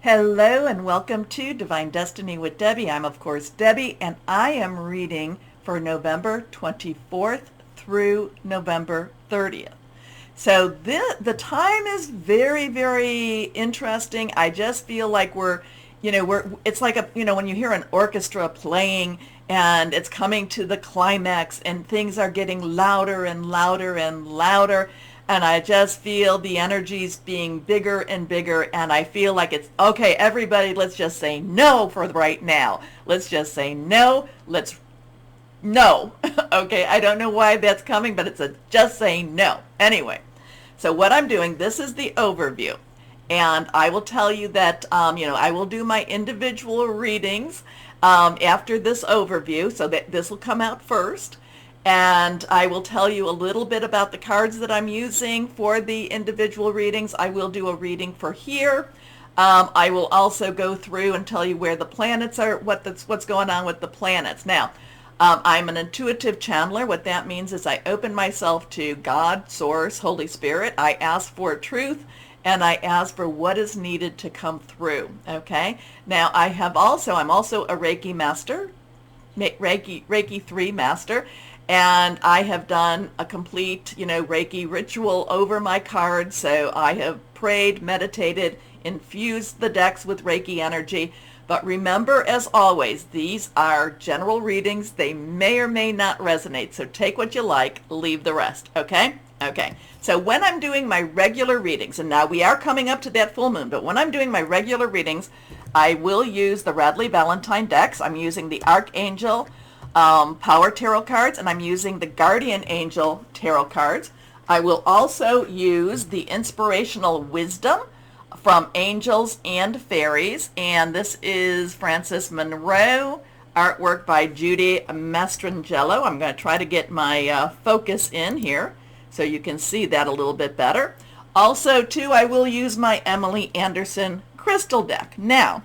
Hello and welcome to Divine Destiny with Debbie. I'm of course Debbie and I am reading for November 24th through November 30th. So the time is very, very interesting. I just feel like it's like when you hear an orchestra playing and it's coming to the climax and things are getting louder and louder and louder. And I just feel the energies being bigger and bigger. And I feel like it's, okay, everybody, let's just say no for right now. Let's just say no. No. Okay, I don't know why that's coming, but it's just saying no. Anyway, so what I'm doing, this is the overview. And I will tell you that, I will do my individual readings after this overview. So that this will come out first. And I will tell you a little bit about the cards that I'm using for the individual readings. I will do a reading for here. I will also go through and tell you where the planets are, what's going on with the planets. Now, I'm an intuitive channeler. What that means is I open myself to God, Source, Holy Spirit. I ask for truth and I ask for what is needed to come through. Okay. Now, I'm also a Reiki master, Reiki 3 master. And I have done a complete, Reiki ritual over my cards. So I have prayed, meditated, infused the decks with Reiki energy. But remember, as always, these are general readings. They may or may not resonate. So take what you like, leave the rest. Okay? Okay. So when I'm doing my regular readings, and now we are coming up to that full moon, but when I'm doing my regular readings, I will use the Radley Valentine decks. I'm using the Archangel Power Tarot cards, and I'm using the Guardian Angel Tarot cards. I will also use the Inspirational Wisdom from Angels and Fairies, and this is Frances Monroe, artwork by Judy Mastrangelo. I'm going to try to get my focus in here so you can see that a little bit better. Also, too, I will use my Emily Anderson crystal deck. Now,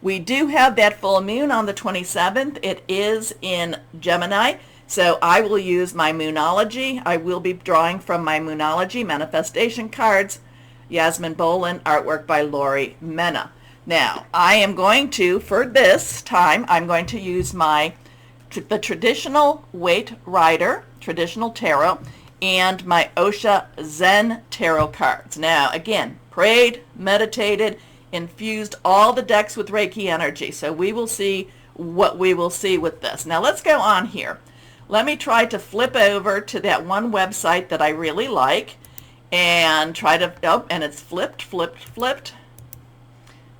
we do have that full moon on the 27th. It is in Gemini, so I will use my Moonology. I will be drawing from my Moonology manifestation cards. Yasmin Bolin, artwork by Lori Mena. Now, I am going to, for this time, I'm going to use the traditional Waite Rider, traditional tarot, and my Osha Zen tarot cards. Now, again, prayed, meditated, infused all the decks with Reiki energy. So we will see what we will see with this. Now let's go on here. Let me try to flip over to that one website that I really like and try to, and it's flipped.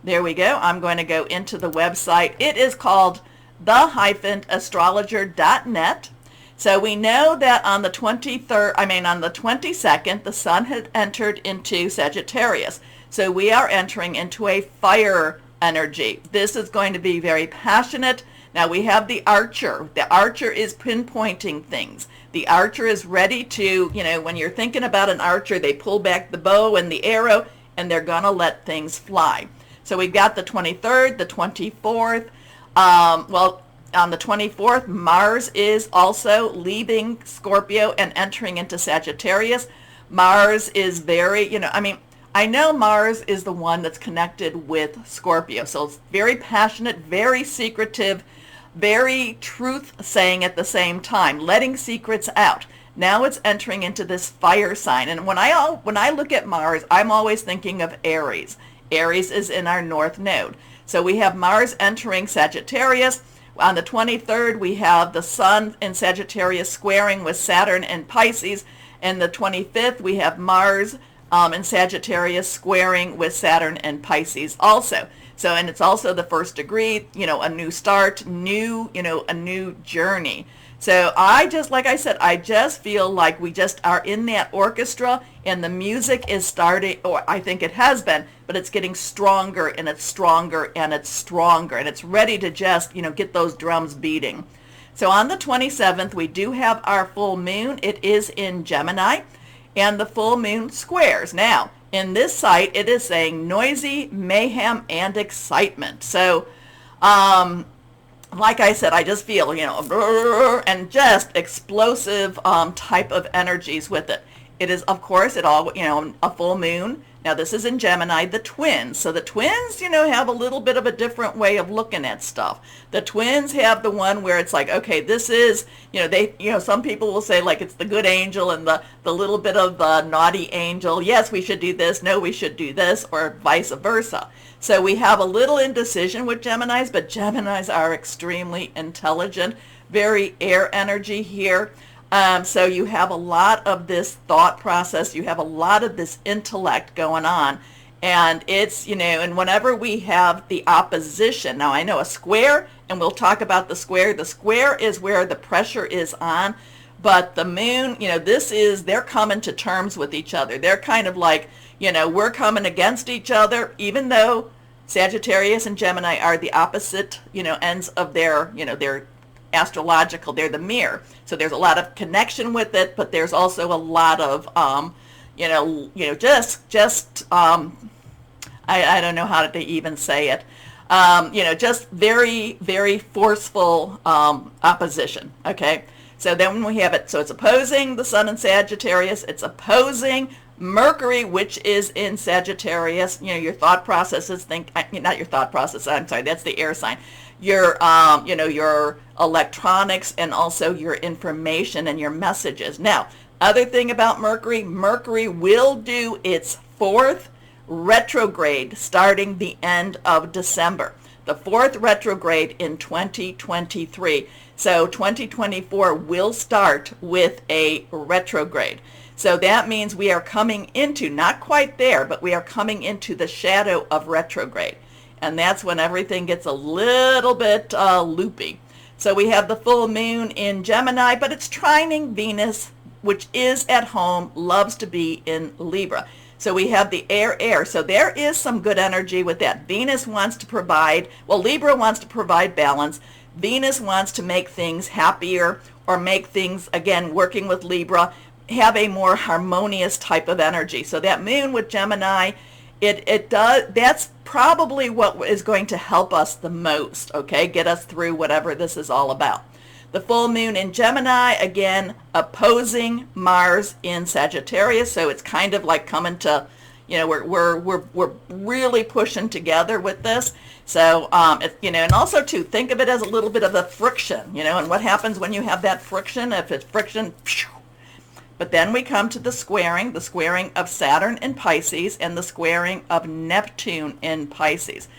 There we go. I'm going to go into the website. It is called the-astrologer.net. So we know that on the 22nd, the sun had entered into Sagittarius. So we are entering into a fire energy. This is going to be very passionate. Now we have the archer. The archer is pinpointing things. The archer is ready to, when you're thinking about an archer, they pull back the bow and the arrow and they're going to let things fly. So we've got the 23rd, the 24th. On the 24th, Mars is also leaving Scorpio and entering into Sagittarius. Mars is very, I know Mars is the one that's connected with Scorpio. So it's very passionate, very secretive, very truth-saying at the same time, letting secrets out. Now it's entering into this fire sign. And when I look at Mars, I'm always thinking of Aries. Aries is in our North Node. So we have Mars entering Sagittarius. On the 23rd, we have the Sun in Sagittarius squaring with Saturn and Pisces. And the 25th, we have Mars in Sagittarius squaring with Saturn and Pisces also. So, and it's also the first degree, a new start, a new journey. So like I said, I just feel like we just are in that orchestra and the music is starting, or I think it has been, but it's getting stronger and it's stronger and it's stronger and it's ready to just, get those drums beating. So on the 27th, we do have our full moon. It is in Gemini. And the full moon squares. Now, in this site, it is saying noisy, mayhem, and excitement. So, like I said, I just feel, and just explosive type of energies with it. It is, of course, a full moon Now this is in Gemini, the twins. So the twins, have a little bit of a different way of looking at stuff. The twins have the one where it's like, okay, this is, some people will say like it's the good angel and the little bit of the naughty angel. Yes, we should do this. No, we should do this, or vice versa. So we have a little indecision with Geminis, but Geminis are extremely intelligent, very air energy here. So you have a lot of this thought process, you have a lot of this intellect going on, and it's, and whenever we have the opposition, now I know a square, and we'll talk about the square is where the pressure is on, but the moon, they're coming to terms with each other. They're kind of like, we're coming against each other, even though Sagittarius and Gemini are the opposite, ends of their astrological, they're the mirror. So there's a lot of connection with it, but there's also a lot of, I don't know how to even say it, just very, very forceful opposition, okay? So then when we have it, so it's opposing the Sun in Sagittarius, it's opposing Mercury, which is in Sagittarius. Your thought processes not your thought process, I'm sorry, that's the air sign. Your, your electronics and also your information and your messages. Now, other thing about Mercury, Mercury will do its 4th retrograde starting the end of December. The 4th retrograde in 2023. So 2024 will start with a retrograde. So that means we are coming into, not quite there, but we are coming into the shadow of retrograde. And that's when everything gets a little bit loopy. So we have the full moon in Gemini, but it's trining Venus, which is at home, loves to be in Libra. So we have the air. So there is some good energy with that. Venus wants to provide, Libra wants to provide balance. Venus wants to make things happier, or make things, again, working with Libra, have a more harmonious type of energy. So that moon with Gemini, it does, that's probably what is going to help us the most, okay? Get us through whatever this is all about. The full moon in Gemini, again, opposing Mars in Sagittarius, so it's kind of like coming to, we're really pushing together with this. So, and also too, think of it as a little bit of a friction, and what happens when you have that friction, if it's friction, phew. But then we come to the squaring of Saturn in Pisces and the squaring of Neptune in Pisces.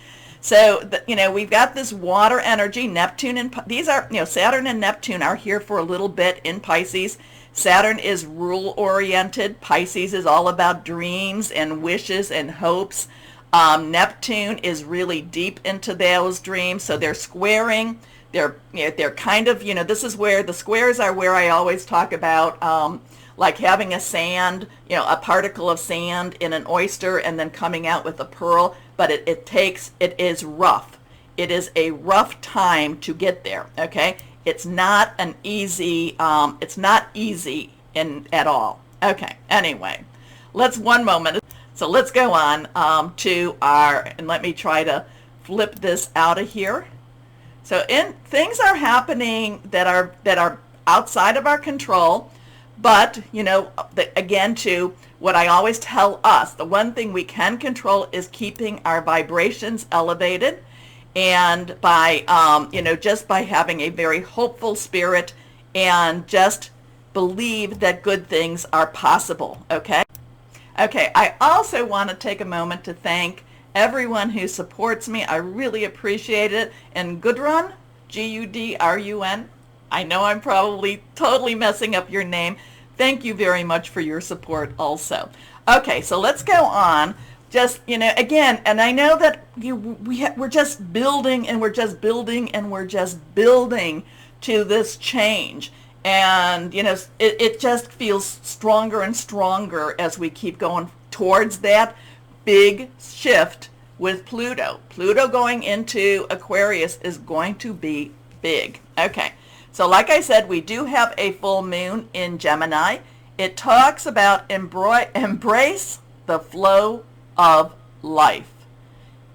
So, we've got this water energy, Neptune, and these are, Saturn and Neptune are here for a little bit in Pisces. Saturn is rule-oriented. Pisces is all about dreams and wishes and hopes. Neptune is really deep into those dreams, so they're squaring. They're kind of, this is where the squares are, where I always talk about, like having a sand, a particle of sand in an oyster and then coming out with a pearl, but it is rough. It is a rough time to get there, okay? It's not an easy, it's not easy at all. Okay, anyway, one moment. So let's go on to and let me try to flip this out of here. So things are happening that are outside of our control. But, again, to what I always tell us, the one thing we can control is keeping our vibrations elevated, and by, just by having a very hopeful spirit and just believe that good things are possible, okay? Okay, I also want to take a moment to thank everyone who supports me. I really appreciate it. And Gudrun, Gudrun, I know I'm probably totally messing up your name. Thank you very much for your support also. Okay, so let's go on. Just, again, and I know that we're just building and we're just building and we're just building to this change. And, it just feels stronger and stronger as we keep going towards that big shift with Pluto. Pluto going into Aquarius is going to be big. Okay. So like I said, we do have a full moon in Gemini. It talks about embrace the flow of life.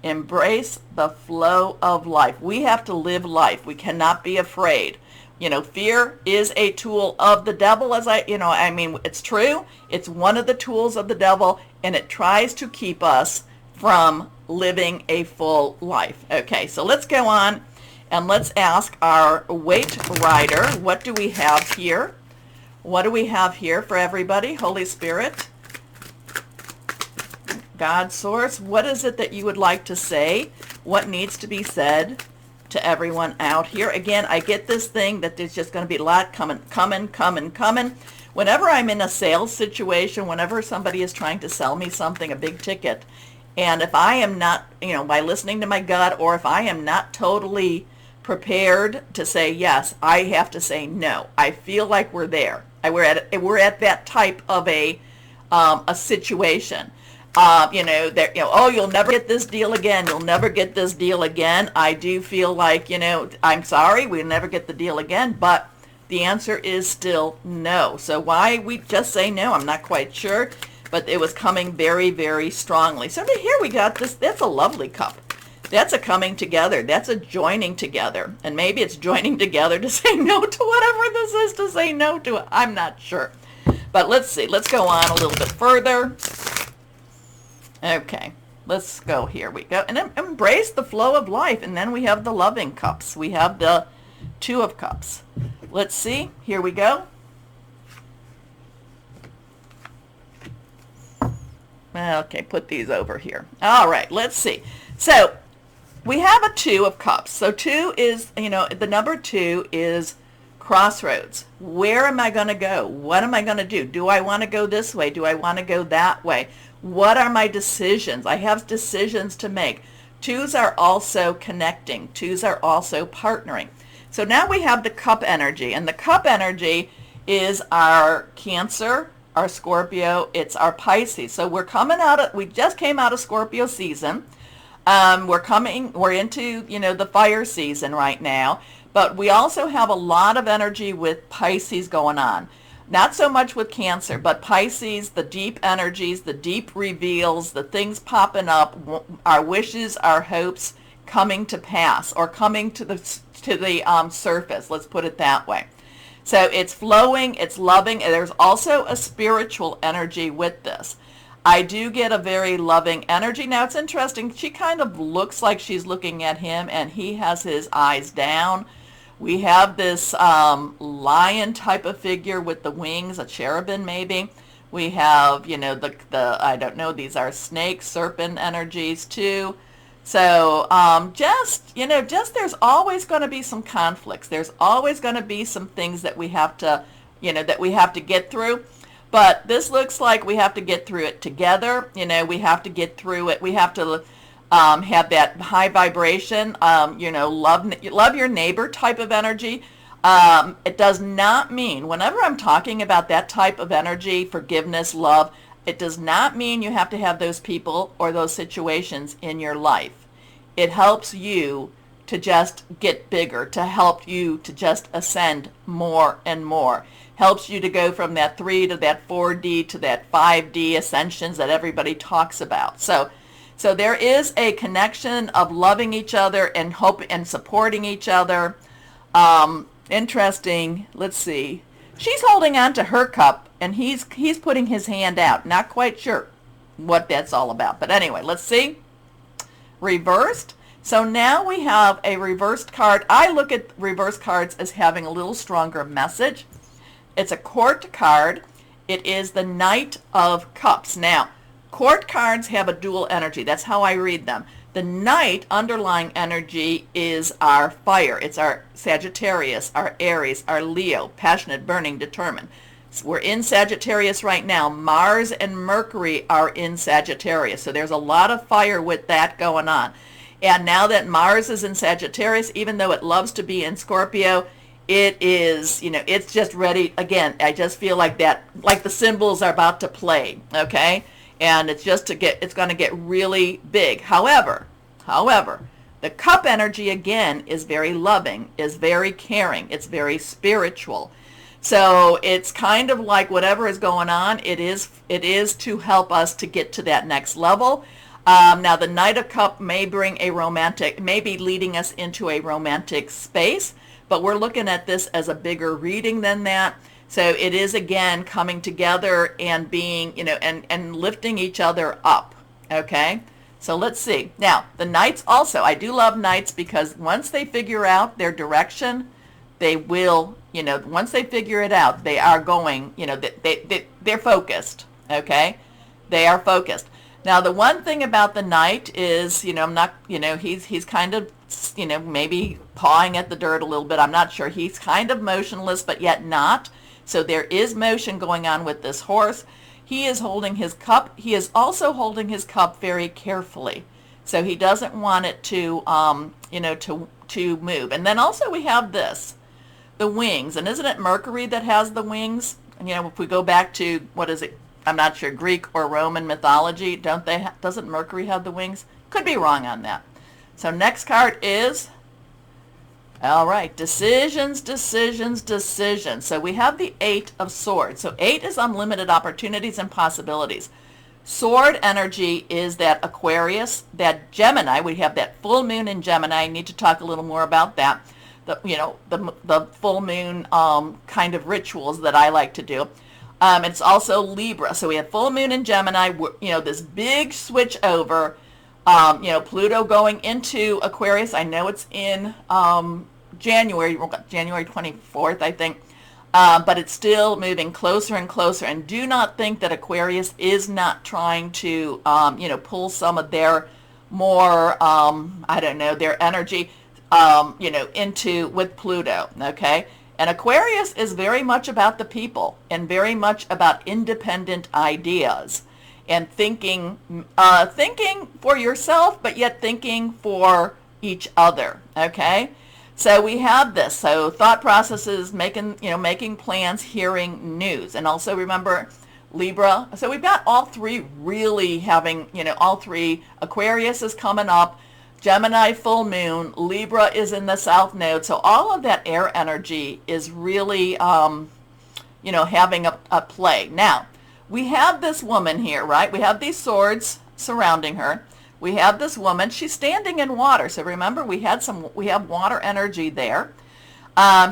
Embrace the flow of life. We have to live life. We cannot be afraid. Fear is a tool of the devil, it's true. It's one of the tools of the devil, and it tries to keep us from living a full life. Okay, so let's go on and let's ask our weight rider, what do we have here? What do we have here for everybody? Holy Spirit, God, Source, what is it that you would like to say? What needs to be said to everyone out here? Again, I get this thing that there's just going to be a lot coming. Whenever I'm in a sales situation, whenever somebody is trying to sell me something, a big ticket, and if I am not, by listening to my gut, or if I am not totally prepared to say yes, I have to say no. I feel like we're there. We're at that type of a situation. Oh, you'll never get this deal again. You'll never get this deal again. I do feel like, I'm sorry, we'll never get the deal again, but the answer is still no. So why we just say no, I'm not quite sure, but it was coming very, very strongly. So here we got this. That's a lovely cup. That's a coming together. That's a joining together. And maybe it's joining together to say no to whatever this is, to say no to it. I'm not sure. But let's see. Let's go on a little bit further. Okay, let's go. Here we go. And embrace the flow of life. And then we have the loving cups. We have the Two of Cups. Let's see. Here we go. Okay, put these over here. All right, let's see. So we have a Two of Cups. So two is, the number two is crossroads. Where am I going to go? What am I going to do? Do I want to go this way? Do I want to go that way? What are my decisions? I have decisions to make. Twos are also connecting. Twos are also partnering. So now we have the cup energy, and the cup energy is our Cancer, our Scorpio, it's our Pisces. So we just came out of Scorpio season. We're into, the fire season right now, but we also have a lot of energy with Pisces going on. Not so much with Cancer, but Pisces, the deep energies, the deep reveals, the things popping up, our wishes, our hopes coming to pass, or coming to the surface. Let's put it that way. So it's flowing, it's loving, and there's also a spiritual energy with this. I do get a very loving energy. Now it's interesting, she kind of looks like she's looking at him, and he has his eyes down. We have this lion type of figure with the wings, a cherubim maybe. We have, I don't know, these are snake, serpent energies too. So there's always going to be some conflicts. There's always going to be some things that we have to, get through. But this looks like we have to get through it together. We have to get through it. We have to have that high vibration, love your neighbor type of energy. It does not mean, whenever I'm talking about that type of energy, forgiveness, love, it does not mean you have to have those people or those situations in your life. It helps you to just get bigger, to help you to just ascend more and more. Helps you to go from that 3 to that 4D to that 5D ascensions that everybody talks about. So there is a connection of loving each other and hope and supporting each other. Interesting. Let's see. She's holding on to her cup, and he's putting his hand out. Not quite sure what that's all about. But anyway, let's see. Reversed. So now we have a reversed card. I look at reverse cards as having a little stronger message. It's a court card. It is the Knight of Cups. Now, court cards have a dual energy. That's how I read them. The Knight underlying energy is our fire. It's our Sagittarius, our Aries, our Leo, passionate, burning, determined. So we're in Sagittarius right now. Mars and Mercury are in Sagittarius. So there's a lot of fire with that going on. And now that Mars is in Sagittarius, even though it loves to be in Scorpio, it is, it's just ready. Again, I just feel like that, like the symbols are about to play, okay? And it's going to get really big. However, the cup energy, again, is very loving, is very caring, it's very spiritual. So it's kind of like whatever is going on, it is to help us to get to that next level. Now, the Knight of Cup may be leading us into a romantic space, but we're looking at this as a bigger reading than that. So it is, again, coming together and being, and lifting each other up, okay? So let's see. Now, the Knights also, I do love Knights because once they figure out their direction, they will, once they figure it out, they are going, they're focused, okay? They are focused. Now, the one thing about the Knight is, I'm not, he's kind of, maybe pawing at the dirt a little bit. I'm not sure. He's kind of motionless, but yet not. So there is motion going on with this horse. He is holding his cup. He is also holding his cup very carefully. So he doesn't want it to, to move. And then also we have this, the wings. And isn't it Mercury that has the wings? And, if we go back to, what is it? I'm not sure, Greek or Roman mythology, doesn't Mercury have the wings? Could be wrong on that. So next card is, all right, decisions, decisions, decisions. So we have the 8 of Swords. So 8 is unlimited opportunities and possibilities. Sword energy is that Aquarius, that Gemini. We have that full moon in Gemini. I need to talk a little more about that. The full moon kind of rituals that I like to do. It's also Libra. So we have full moon in Gemini, this big switch over, Pluto going into Aquarius. I know it's in January 24th, I think, but it's still moving closer and closer. And do not think that Aquarius is not trying to, pull some of their more, their energy, into with Pluto, okay? And Aquarius is very much about the people and very much about independent ideas and thinking for yourself, but yet thinking for each other, okay? So we have this. So thought processes, making plans, hearing news. And also remember Libra. So we've got all three really having, all three. Aquarius is coming up. Gemini full moon, Libra is in the south node. So all of that air energy is really, having a play. Now, we have this woman here, right? We have these swords surrounding her. We have this woman. She's standing in water. So remember, we have water energy there. You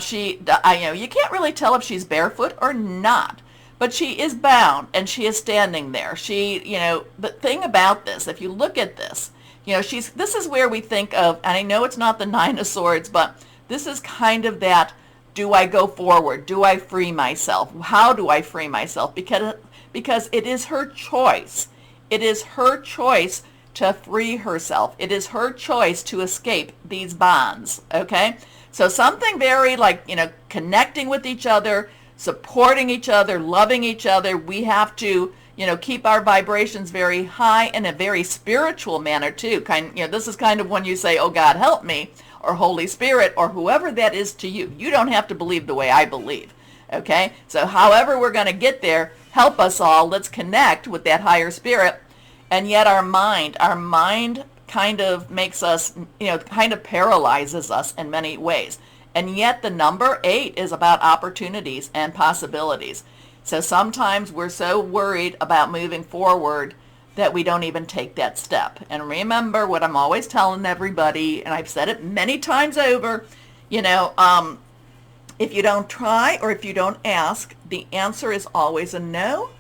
can't really tell if she's barefoot or not, but she is bound and she is standing there. The thing about this, if you look at this, this is where we think of, and I know it's not the 9 of Swords, but this is kind of that, do I go forward? Do I free myself? How do I free myself? Because it is her choice. It is her choice to free herself. It is her choice to escape these bonds, okay? So something very connecting with each other, supporting each other, loving each other. We have to keep our vibrations very high in a very spiritual manner too. This is kind of when you say, oh God, help me, or Holy Spirit, or whoever that is to you. You don't have to believe the way I believe, okay? So however we're going to get there, help us all. Let's connect with that higher spirit. And yet our mind kind of makes us, kind of paralyzes us in many ways. And yet the number 8 is about opportunities and possibilities. So sometimes we're so worried about moving forward that we don't even take that step. And remember what I'm always telling everybody, and I've said it many times over, if you don't try or if you don't ask, the answer is always a no.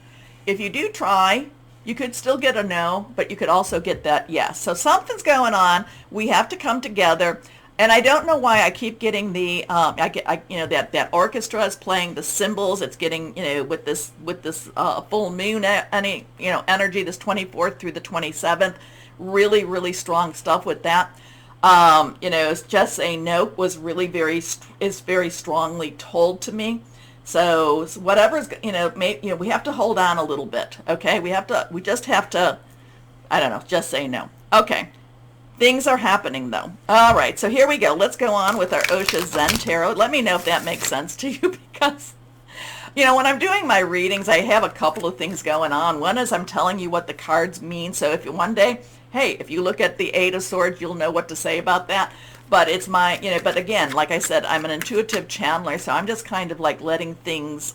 If you do try, you could still get a no, but you could also get that yes. So something's going on. We have to come together. And I don't know why I keep getting the, that orchestra is playing the cymbals. It's getting, with this full moon, energy, this 24th through the 27th, really, really strong stuff with that. It's just saying no was really very strongly told to me. So whatever's, we have to hold on a little bit. Okay, we just have to, just say no. Okay. Things are happening, though. All right, so here we go. Let's go on with our Osha Zen Tarot. Let me know if that makes sense to you, because, when I'm doing my readings, I have a couple of things going on. One is I'm telling you what the cards mean. So if one day, hey, if you look at the 8 of Swords, you'll know what to say about that. But it's my, but again, like I said, I'm an intuitive channeler, so I'm just kind of like letting things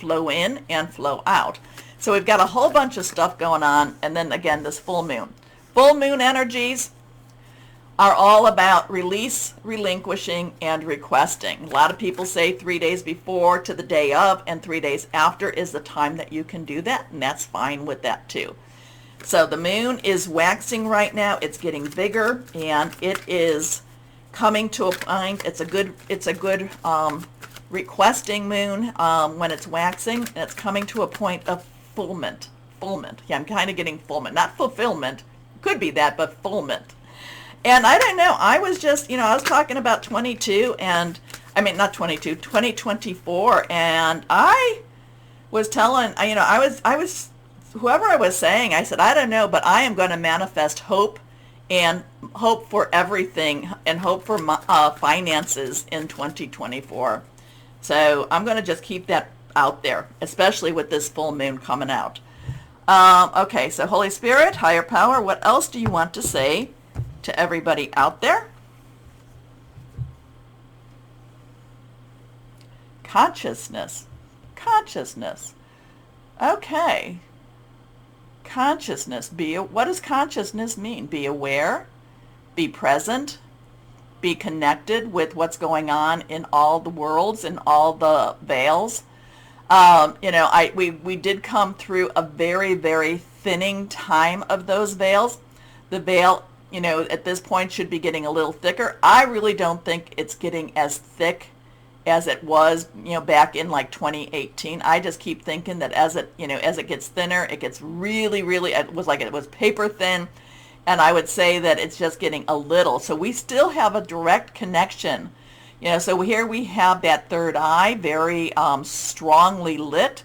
flow in and flow out. So we've got a whole bunch of stuff going on, and then again, this full moon. Full moon energies. are all about release, relinquishing, and requesting. A lot of people say 3 days before to the day of, and 3 days after is the time that you can do that, and that's fine with that too. So the moon is waxing right now. It's getting bigger, and it is coming to a point. It's a good requesting moon when it's waxing, and it's coming to a point of fulfillment. Yeah, I'm kind of getting fulfillment, not fulfillment. Could be that, but fulfillment. And I don't know, I was just, I was talking about 22 and, I mean, not 22, 2024, and I was telling, whoever I was saying, I said, I don't know, but I am going to manifest hope and hope for everything and hope for finances in 2024. So I'm going to just keep that out there, especially with this full moon coming out. Okay, so Holy Spirit, higher power, what else do you want to say to everybody out there? Consciousness. Okay. Consciousness. What does consciousness mean? Be aware, be present, be connected with what's going on in all the worlds, in all the veils. We did come through a very, very thinning time of those veils. The veil, at this point should be getting a little thicker. I really don't think it's getting as thick as it was, back in like 2018. I just keep thinking that as it gets thinner, it gets really, really, it was paper thin. And I would say that it's just getting a little. So we still have a direct connection. So here we have that third eye very strongly lit.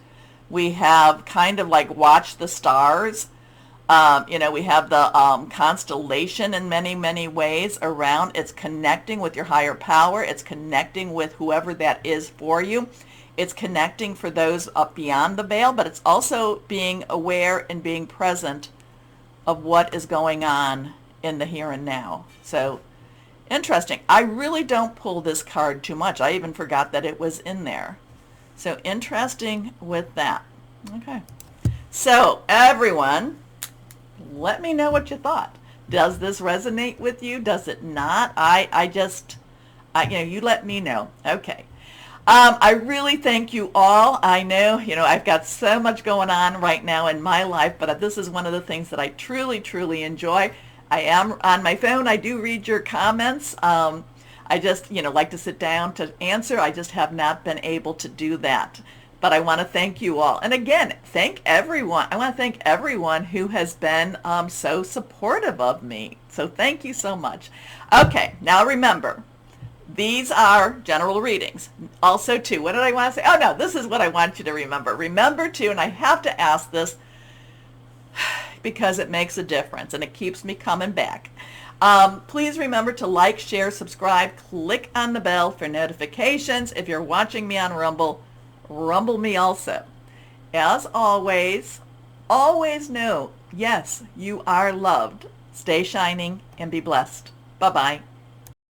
We have kind of like watch the stars. We have the constellation in many, many ways around. It's connecting with your higher power. It's connecting with whoever that is for you. It's connecting for those up beyond the veil, but it's also being aware and being present of what is going on in the here and now. So interesting. I really don't pull this card too much. I even forgot that it was in there. So interesting with that. Okay. So everyone, let me know what you thought. Does this resonate with you? Does it not? You let me know. Okay. I really thank you all. I know, I've got so much going on right now in my life, but this is one of the things that I truly, truly enjoy. I am on my phone. I do read your comments. I just, like to sit down to answer. I just have not been able to do that. But I want to thank you all. And again, thank everyone. I want to thank everyone who has been so supportive of me. So thank you so much. Okay, now remember, these are general readings. Also, too, what did I want to say? Oh, no, this is what I want you to remember. Remember, too, and I have to ask this because it makes a difference and it keeps me coming back. Please remember to like, share, subscribe, click on the bell for notifications. If you're watching me on Rumble, Rumble me also. As always, always know, yes, you are loved. Stay shining and be blessed. Bye-bye.